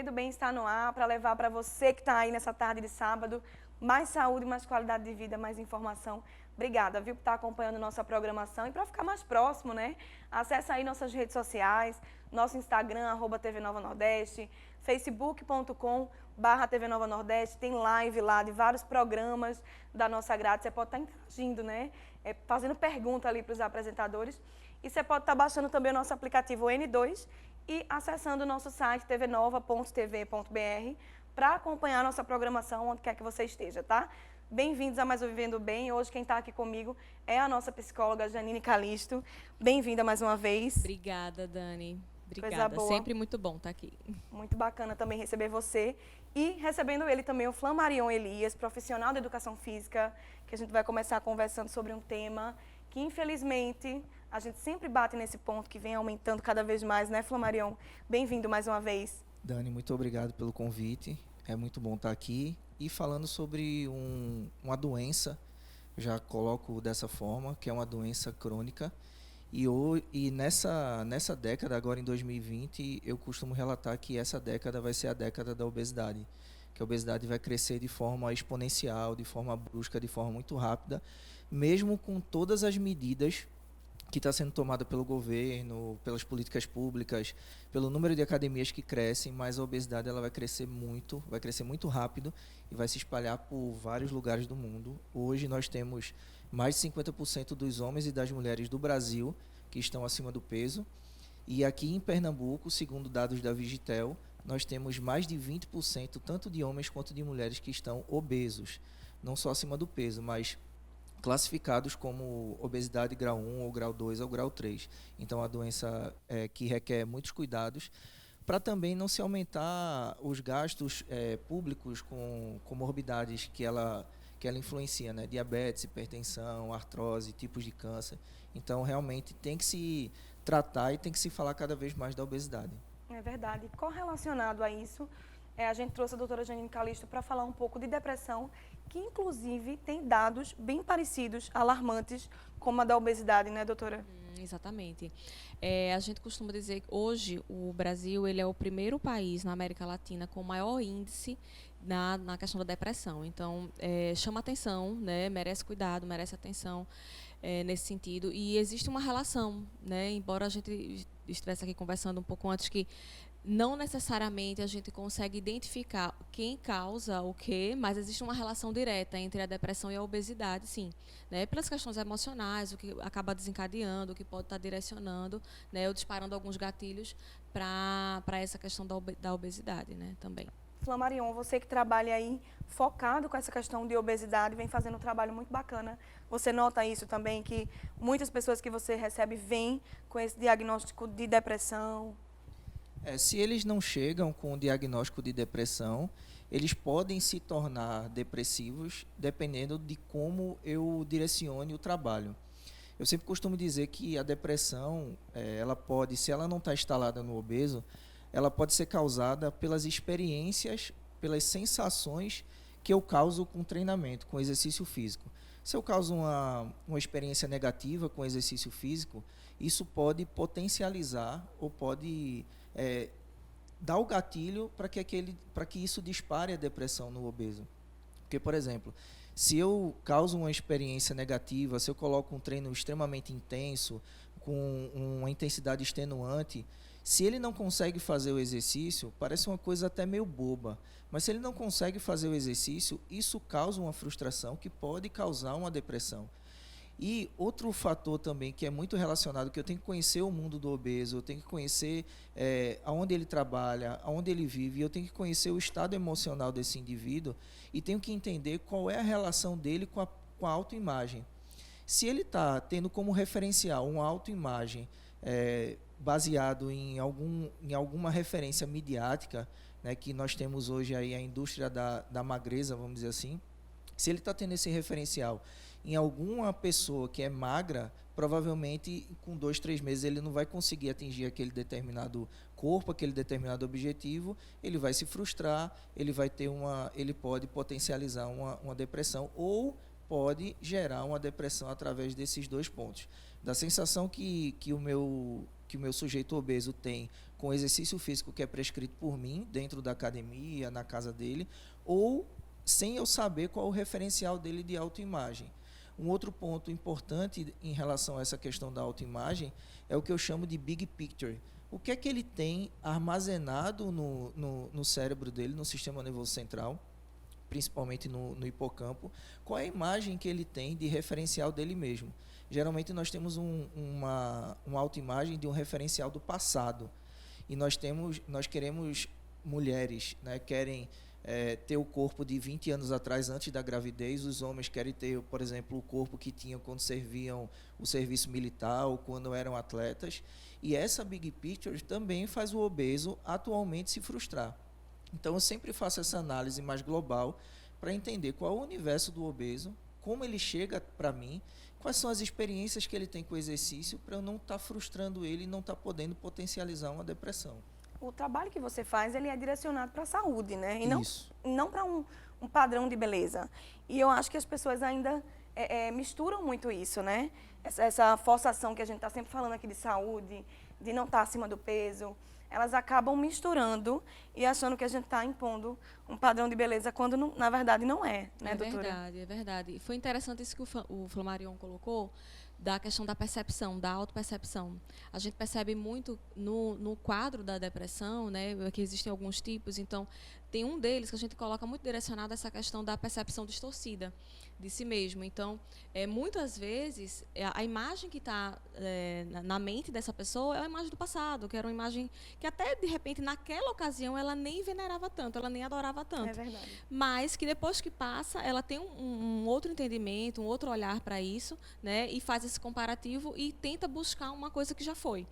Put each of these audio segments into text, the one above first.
Vivendo Bem está no ar para levar para você que está aí nessa tarde de sábado mais saúde, mais qualidade de vida, mais informação. Obrigada, viu, por estar acompanhando nossa programação e para ficar mais próximo, né? Acesse aí nossas redes sociais, nosso Instagram, @TV Nova Nordeste, facebook.com/TV Nova Nordeste, tem live lá de vários programas da nossa grade. Você pode estar interagindo, né? Fazendo pergunta ali para os apresentadores. E você pode estar baixando também o nosso aplicativo N2 e acessando o nosso site tvnova.tv.br para acompanhar a nossa programação onde quer que você esteja, tá? Bem-vindos a mais um Vivendo Bem. Hoje quem está aqui comigo é a nossa psicóloga Janine Calisto. Bem-vinda mais uma vez. Obrigada, Dani. Coisa Obrigada. boa. Sempre muito bom estar aqui. Muito bacana também receber você. E recebendo ele também, o Flamarion Elias, profissional da educação física, que a gente vai começar conversando sobre um tema que, infelizmente, a gente sempre bate nesse ponto que vem aumentando cada vez mais, né, Flamarion? Bem-vindo mais uma vez. Dani, muito obrigado pelo convite. É muito bom estar aqui e falando sobre uma doença, já coloco dessa forma, que é uma doença crônica. E nessa década, agora em 2020, eu costumo relatar que essa década vai ser a década da obesidade, que a obesidade vai crescer de forma exponencial, de forma brusca, de forma muito rápida, mesmo com todas as medidas que está sendo tomada pelo governo, pelas políticas públicas, pelo número de academias que crescem, mas a obesidade ela vai crescer muito rápido e vai se espalhar por vários lugares do mundo. Hoje nós temos mais de 50% dos homens e das mulheres do Brasil que estão acima do peso. E aqui em Pernambuco, segundo dados da Vigitel, nós temos mais de 20% tanto de homens quanto de mulheres que estão obesos, não só acima do peso, mas classificados como obesidade grau 1 ou grau 2 ou grau 3. Então, a doença que requer muitos cuidados para também não se aumentar os gastos públicos com comorbidades que ela influencia, né? Diabetes, hipertensão, artrose, tipos de câncer. Então, realmente, tem que se tratar e tem que se falar cada vez mais da obesidade. É verdade. Correlacionado a isso, a gente trouxe a doutora Janine Calisto para falar um pouco de depressão, que inclusive tem dados bem parecidos, alarmantes, como a da obesidade, né, doutora? Exatamente. A gente costuma dizer que hoje o Brasil ele é o primeiro país na América Latina com maior índice na questão da depressão. Então, chama atenção, né, merece cuidado, merece atenção nesse sentido. E existe uma relação, né, embora a gente estivesse aqui conversando um pouco antes que não necessariamente a gente consegue identificar quem causa o quê, mas existe uma relação direta entre a depressão e a obesidade, sim, né? Pelas questões emocionais, o que acaba desencadeando, o que pode estar direcionando, né, ou disparando alguns gatilhos para essa questão da obesidade, né, também. Flamarion, você que trabalha aí focado com essa questão de obesidade, vem fazendo um trabalho muito bacana. Você nota isso também, que muitas pessoas que você recebe vêm com esse diagnóstico de depressão? Se eles não chegam com o diagnóstico de depressão, eles podem se tornar depressivos dependendo de como eu direcione o trabalho. Eu sempre costumo dizer que a depressão, ela pode, se ela não está instalada no obeso, ela pode ser causada pelas experiências, pelas sensações que eu causo com treinamento, com exercício físico. Se eu causo uma experiência negativa com exercício físico, isso pode potencializar ou pode dar o gatilho para que isso dispare a depressão no obeso. Porque, por exemplo, se eu causo uma experiência negativa, se eu coloco um treino extremamente intenso, com uma intensidade extenuante, se ele não consegue fazer o exercício, parece uma coisa até meio boba, mas se ele não consegue fazer o exercício, isso causa uma frustração que pode causar uma depressão. E outro fator também que é muito relacionado, que eu tenho que conhecer o mundo do obeso, eu tenho que conhecer aonde ele trabalha, aonde ele vive, eu tenho que conhecer o estado emocional desse indivíduo e tenho que entender qual é a relação dele com a autoimagem. Se ele está tendo como referencial uma autoimagem baseado em alguma referência midiática, né, que nós temos hoje aí a indústria da magreza, vamos dizer assim, se ele está tendo esse referencial em alguma pessoa que é magra, provavelmente com 2, 3 meses ele não vai conseguir atingir aquele determinado corpo, aquele determinado objetivo, ele vai se frustrar, ele pode potencializar uma depressão ou pode gerar uma depressão através desses dois pontos. Da sensação que o meu que o meu sujeito obeso tem com o exercício físico que é prescrito por mim, dentro da academia, na casa dele, ou sem eu saber qual o referencial dele de autoimagem. Um outro ponto importante em relação a essa questão da autoimagem é o que eu chamo de big picture. O que é que ele tem armazenado no cérebro dele, no sistema nervoso central, principalmente no hipocampo, qual é a imagem que ele tem de referencial dele mesmo. Geralmente nós temos uma autoimagem de um referencial do passado. E nós queremos mulheres, né, querem ter o corpo de 20 anos atrás, antes da gravidez. Os homens querem ter, por exemplo, o corpo que tinham quando serviam o serviço militar ou quando eram atletas. E essa big picture também faz o obeso atualmente se frustrar. Então, eu sempre faço essa análise mais global para entender qual é o universo do obeso, como ele chega para mim, quais são as experiências que ele tem com o exercício, para eu não estar frustrando ele e não estar podendo potencializar uma depressão. O trabalho que você faz, ele é direcionado para a saúde, né? E Isso. não para um padrão de beleza. E eu acho que as pessoas ainda misturam muito isso, né? Essa forçação que a gente está sempre falando aqui de saúde, de não estar acima do peso, elas acabam misturando e achando que a gente está impondo um padrão de beleza quando, na verdade, não é, né, doutora? É verdade. E foi interessante isso que o Flamarion colocou, da questão da percepção, da autopercepção. A gente percebe muito no quadro da depressão, né, que existem alguns tipos, então tem um deles que a gente coloca muito direcionado a essa questão da percepção distorcida de si mesmo. Então, muitas vezes, a imagem que está na mente dessa pessoa é a imagem do passado, que era uma imagem que até, de repente, naquela ocasião, ela nem venerava tanto, ela nem adorava tanto. É verdade. Mas que depois que passa, ela tem um outro entendimento, um outro olhar para isso, né, e faz esse comparativo e tenta buscar uma coisa que já foi.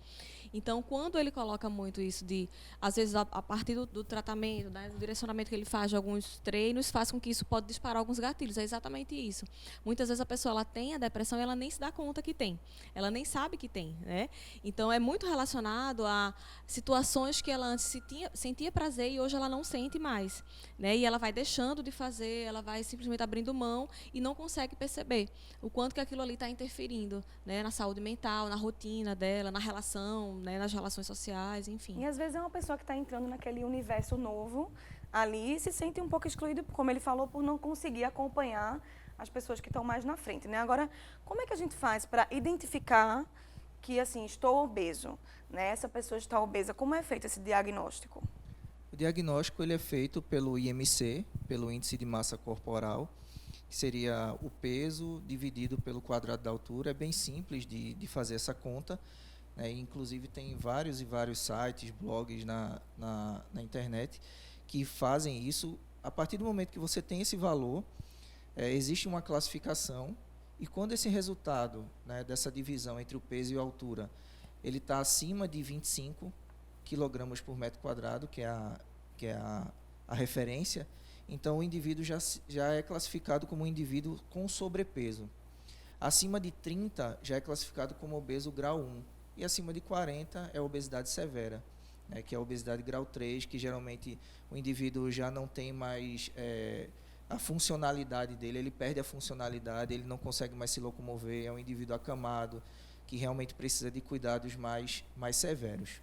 Então, quando ele coloca muito isso de, às vezes, a partir do tratamento, né, do direcionamento que ele faz de alguns treinos, faz com que isso pode disparar alguns gatilhos. É exatamente isso. Muitas vezes a pessoa ela tem a depressão e ela nem se dá conta que tem. Ela nem sabe que tem, né? Então, é muito relacionado a situações que ela antes sentia prazer e hoje ela não sente mais, né? E ela vai deixando de fazer, ela vai simplesmente abrindo mão e não consegue perceber o quanto que aquilo ali está interferindo, né, na saúde mental, na rotina dela, na relação, né, nas relações sociais, enfim. E às vezes é uma pessoa que está entrando naquele universo novo ali e se sente um pouco excluído, como ele falou, por não conseguir acompanhar as pessoas que estão mais na frente, né? Agora, como é que a gente faz para identificar que, assim, estou obeso, né? Essa pessoa está obesa, como é feito esse diagnóstico? O diagnóstico ele é feito pelo IMC, pelo Índice de Massa Corporal, que seria o peso dividido pelo quadrado da altura. É bem simples de fazer essa conta. Inclusive tem vários e vários sites, blogs na internet que fazem isso. A partir do momento que você tem esse valor, existe uma classificação, e quando esse resultado, né, dessa divisão entre o peso e a altura, ele está acima de 25 kg por metro quadrado, que é a referência, então o indivíduo já é classificado como um indivíduo com sobrepeso. Acima de 30 já é classificado como obeso grau 1. E acima de 40 é obesidade severa, né, que é a obesidade grau 3, que geralmente o indivíduo já não tem mais a funcionalidade dele, ele perde a funcionalidade, ele não consegue mais se locomover, é um indivíduo acamado, que realmente precisa de cuidados mais severos.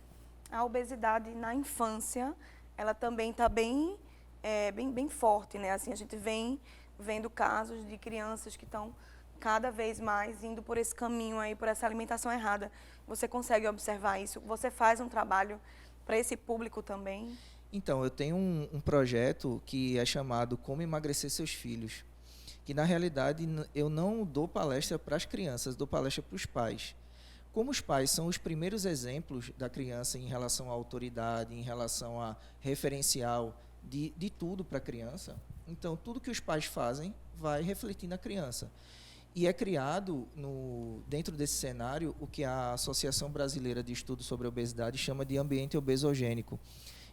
A obesidade na infância, ela também está bem forte, né? Assim, a gente vem vendo casos de crianças que estão cada vez mais indo por esse caminho aí, por essa alimentação errada. Você consegue observar isso? Você faz um trabalho para esse público também? Então, eu tenho um projeto que é chamado Como Emagrecer Seus Filhos, que na realidade eu não dou palestra para as crianças, dou palestra para os pais. Como os pais são os primeiros exemplos da criança em relação à autoridade, em relação a referencial de tudo para a criança, então tudo que os pais fazem vai refletir na criança. E é criado, dentro desse cenário, o que a Associação Brasileira de Estudos sobre a Obesidade chama de ambiente obesogênico.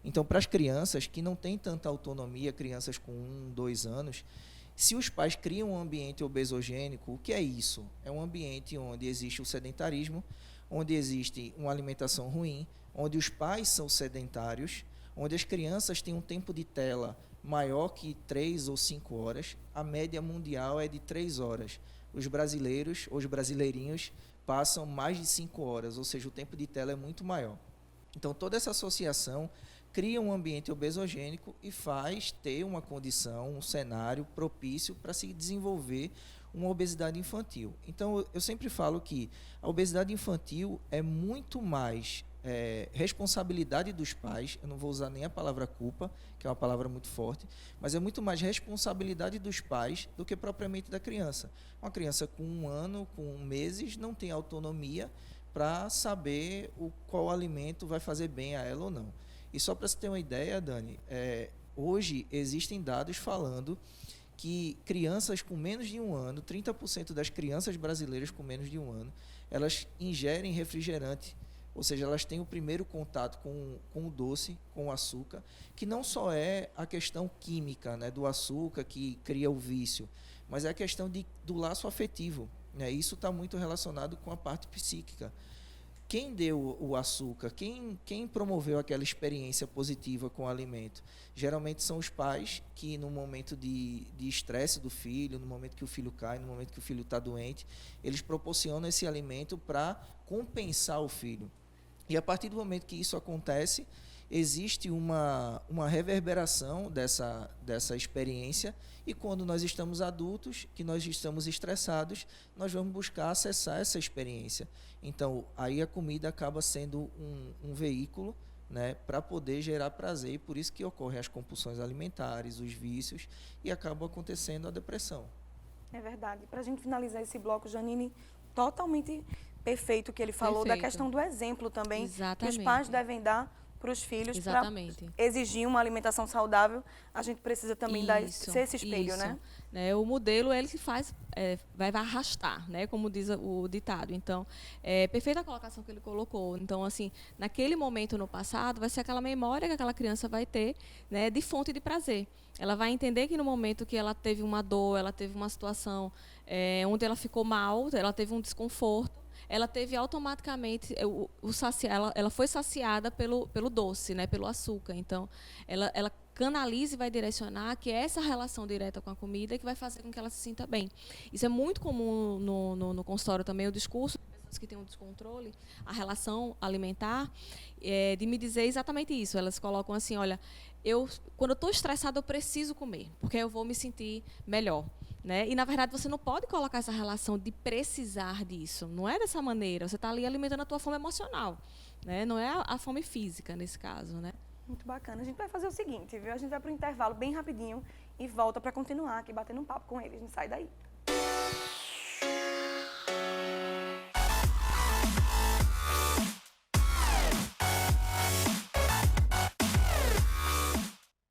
Então, para as crianças que não têm tanta autonomia, crianças com 1, 2 anos, se os pais criam um ambiente obesogênico, o que é isso? É um ambiente onde existe o sedentarismo, onde existe uma alimentação ruim, onde os pais são sedentários, onde as crianças têm um tempo de tela maior que 3 ou 5 horas, a média mundial é de 3 horas. Os brasileiros, ou os brasileirinhos, passam mais de 5 horas, ou seja, o tempo de tela é muito maior. Então, toda essa associação cria um ambiente obesogênico e faz ter uma condição, um cenário propício para se desenvolver uma obesidade infantil. Então, eu sempre falo que a obesidade infantil é muito mais responsabilidade dos pais, eu não vou usar nem a palavra culpa, que é uma palavra muito forte, mas é muito mais responsabilidade dos pais do que propriamente da criança. Uma criança com 1 ano, com meses, não tem autonomia para saber qual alimento vai fazer bem a ela ou não. E só para você ter uma ideia, Dani, hoje existem dados falando que crianças com menos de 1 ano, 30% das crianças brasileiras com menos de 1 ano, elas ingerem refrigerante, ou seja, elas têm o primeiro contato com o doce, com o açúcar, que não só é a questão química, né, do açúcar que cria o vício, mas é a questão do laço afetivo, né? Isso está muito relacionado com a parte psíquica. Quem deu o açúcar, quem promoveu aquela experiência positiva com o alimento? Geralmente são os pais que, no momento de estresse do filho, no momento que o filho cai, no momento que o filho está doente, eles proporcionam esse alimento para compensar o filho. E a partir do momento que isso acontece, existe uma reverberação dessa experiência, e quando nós estamos adultos, que nós estamos estressados, nós vamos buscar acessar essa experiência. Então, aí a comida acaba sendo um veículo, né, para poder gerar prazer, e por isso que ocorrem as compulsões alimentares, os vícios, e acaba acontecendo a depressão. É verdade. Para a gente finalizar esse bloco, Janine, totalmente perfeito o que ele falou, Perfeito. da questão do exemplo também, Exatamente. que os pais devem dar para os filhos para Exatamente. exigir uma alimentação saudável. A gente precisa também ser esse espelho, isso. né? O modelo, ele que faz, vai arrastar, né? Como diz o ditado. Então, perfeita a colocação que ele colocou. Então, assim, naquele momento no passado, vai ser aquela memória que aquela criança vai ter, né, de fonte de prazer. Ela vai entender que no momento que ela teve uma dor, ela teve uma situação onde ela ficou mal, ela teve um desconforto, ela teve automaticamente, ela foi saciada pelo doce, né, pelo açúcar. Então, ela canaliza e vai direcionar que é essa relação direta com a comida que vai fazer com que ela se sinta bem. Isso é muito comum no consultório também, o discurso de pessoas que têm um descontrole, a relação alimentar, de me dizer exatamente isso. Elas colocam assim, olha, quando eu estou estressada, eu preciso comer, porque eu vou me sentir melhor. Né? E, na verdade, você não pode colocar essa relação de precisar disso. Não é dessa maneira. Você está ali alimentando a tua fome emocional. Né? Não é a fome física, nesse caso. Né? Muito bacana. A gente vai fazer o seguinte, viu? A gente vai para o intervalo bem rapidinho e volta para continuar aqui batendo um papo com eles. Não sai daí.